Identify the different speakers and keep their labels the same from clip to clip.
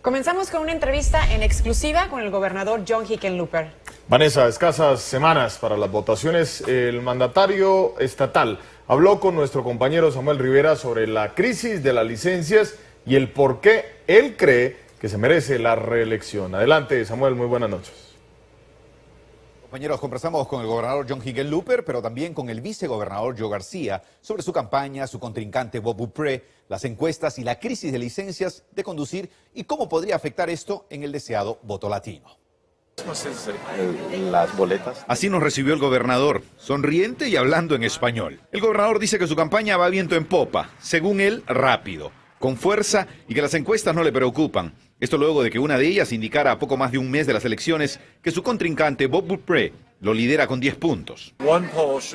Speaker 1: Comenzamos con una entrevista en exclusiva con el gobernador John Hickenlooper.
Speaker 2: Vanessa, escasas semanas para las votaciones, el mandatario estatal habló con nuestro compañero Samuel Rivera sobre la crisis de las licencias y el por qué él cree que se merece la reelección. Adelante, Samuel, muy buenas noches.
Speaker 3: Compañeros, conversamos con el gobernador John Hickenlooper, pero también con el vicegobernador Joe García sobre su campaña, su contrincante Bob Beaupré, las encuestas y la crisis de licencias de conducir y cómo podría afectar esto en el deseado voto latino.
Speaker 4: Las boletas.
Speaker 3: Así nos recibió el gobernador, sonriente y hablando en español. El gobernador dice que su campaña va viento en popa, según él, rápido, con fuerza y que las encuestas no le preocupan. Esto luego de que una de ellas indicara a poco más de un mes de las elecciones que su contrincante Bob Beaupré lo lidera con 10 puntos.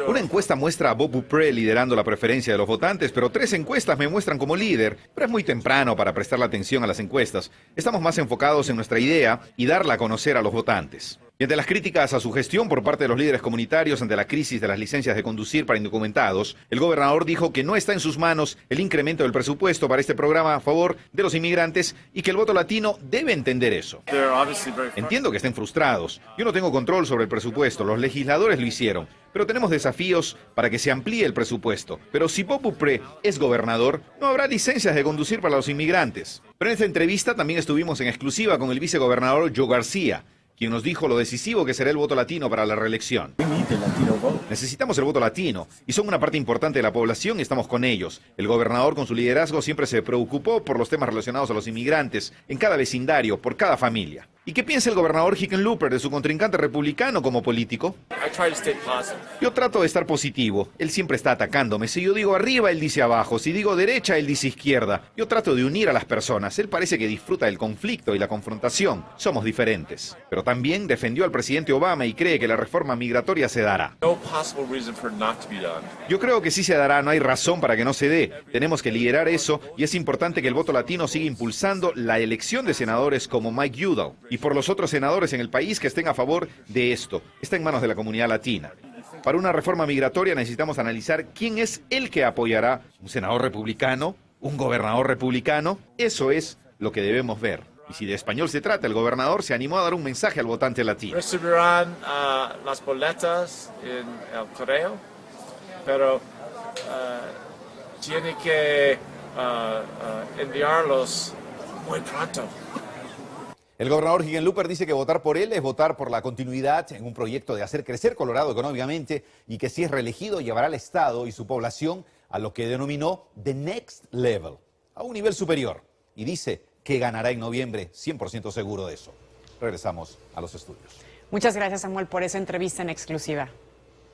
Speaker 3: Una encuesta muestra a Bob Beaupré liderando la preferencia de los votantes, pero 3 encuestas me muestran como líder. Pero es muy temprano para prestar la atención a las encuestas. Estamos más enfocados en nuestra idea y darla a conocer a los votantes. Y ante las críticas a su gestión por parte de los líderes comunitarios ante la crisis de las licencias de conducir para indocumentados, el gobernador dijo que no está en sus manos el incremento del presupuesto para este programa a favor de los inmigrantes y que el voto latino debe entender eso. Entiendo que estén frustrados. Yo no tengo control sobre el presupuesto, los legisladores lo hicieron, pero tenemos desafíos para que se amplíe el presupuesto. Pero si Bob Beaupré es gobernador, no habrá licencias de conducir para los inmigrantes. Pero en esta entrevista también estuvimos en exclusiva con el vicegobernador Joe García, quien nos dijo lo decisivo que será el voto latino para la reelección. Necesitamos el voto latino, y son una parte importante de la población y estamos con ellos. El gobernador con su liderazgo siempre se preocupó por los temas relacionados a los inmigrantes, en cada vecindario, por cada familia. ¿Y qué piensa el gobernador Hickenlooper de su contrincante republicano como político? Yo trato de estar positivo. Él siempre está atacándome. Si yo digo arriba, él dice abajo. Si digo derecha, él dice izquierda. Yo trato de unir a las personas. Él parece que disfruta del conflicto y la confrontación. Somos diferentes. Pero también defendió al presidente Obama y cree que la reforma migratoria se dará. Yo creo que sí se dará. No hay razón para que no se dé. Tenemos que liderar eso y es importante que el voto latino siga impulsando la elección de senadores como Mike Udall y por los otros senadores en el país que estén a favor de esto. Está en manos de la comunidad latina. Para una reforma migratoria necesitamos analizar quién es el que apoyará. ¿Un senador republicano? ¿Un gobernador republicano? Eso es lo que debemos ver. Y si de español se trata, el gobernador se animó a dar un mensaje al votante latino.
Speaker 5: Recibirán las boletas en el correo, pero tiene que enviarlos muy pronto.
Speaker 3: El gobernador Hickenlooper dice que votar por él es votar por la continuidad en un proyecto de hacer crecer Colorado económicamente y que si es reelegido llevará al estado y su población a lo que denominó The Next Level, a un nivel superior. Y dice que ganará en noviembre, 100% seguro de eso. Regresamos a los estudios.
Speaker 1: Muchas gracias, Samuel, por esa entrevista en exclusiva.